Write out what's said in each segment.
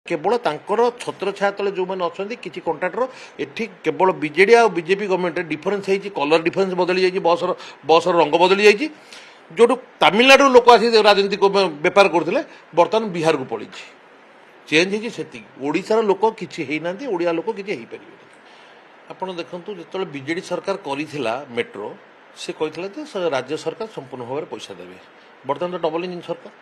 केवल छत्रछाया तले जो मैंने अच्छा किसी कंट्राक्टर एठी केवल बीजेडी आ बीजेपी गवर्नमेंट डिफरेन्स है कलर डिफरेन्स बदली जाइए बसर रंग बदली जाइए जो तमिलनाडु लोक आसी राजनीति को बेपार करते बर्तमान बिहार को पड़ी चेंज होती ओडार लोक किसी ना ओडिया लोक किसी हो पारे आपड़ देखूँ जो बीजेडी सरकार करा मेट्रो से कहते राज्य सरकार संपूर्ण भाव में पैसा देवे बर्तमान तो डबल इंजिन सरकार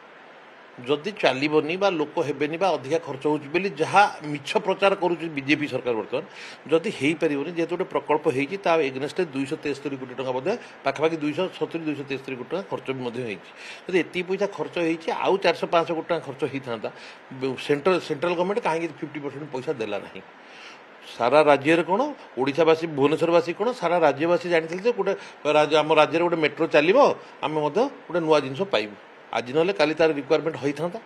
जदि चलनी लोक हेबेनी अधिका खर्च हो जहाँ मिछ प्रचार करुच्च बीजेपी सरकार बर्तमान जदि हो पारे जेहतु गोटे प्रकल्प होता एगेन्स्ट 273 कोटी टका बोधे पाखापाखि 270 273 कोटी टका खर्च भी जदि एति पैसा खर्च होती आउ 400-500 कोटी टका खर्च होता सेंट्रल गवर्नमेंट कहीं 50% पैसा देला नहीं सारा राज्य कौन ओडावासी भुवनेश्वरवासी कौन सारा राज्यवासी जानी गोटे आम राज्य गोटे मेट्रो चलो आम गोटे नुआ जिन पाइबू आज ना काली तार रिक्वायरमेंट होता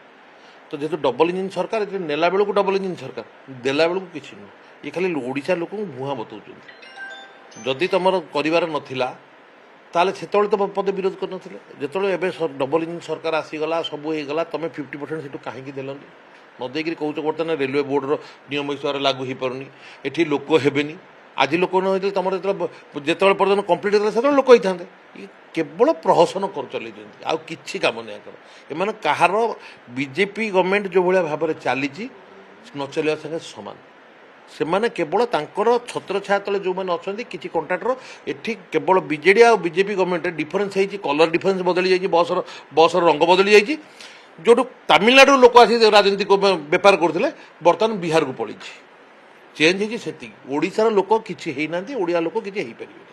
तो जेहतु डबल इंजिन सरकार नेला बेलू डबल इंजिन सरकार देला बेलू किसी नुह ये खाली ओडिशा लोक भुआ बताऊँ जदि तुम कर नाला ताले से तो पदे विरोध करते जो डबल इंजिन सरकार आसीगला सब होगा तुम 50% से कहीं देलनि नदेक कौच बर्तमान रेलवे बोर्डर नियम हिसाब से लागू हो पारनी एटी लोक हेबेनी आज लोक न होते तुम जो पर्यटन कम्प्लीट होता से लोक होता केवल प्रहसन कर चल आउ कि कम नहीं एम कहार बीजेपी गवर्नमेंट जो भाया भाव में चली न चलवा संगे सामान से मैंने केवल छत्रछाया तले जो मैंने अच्छा किसी कंट्राक्टर एठी केवल बीजेडी आ बीजेपी गवर्नमेंट डिफरेन्स है कलर डिफरेन्स बदली जाइए बसर रंग बदली जाइए जो तमिलनाडु लोक आसी राजनीति को बेपार करते बर्तमान बिहार को पड़ी चेंज होती ओडार लोक किसी ना ओडिया लोक किसी हो पारे।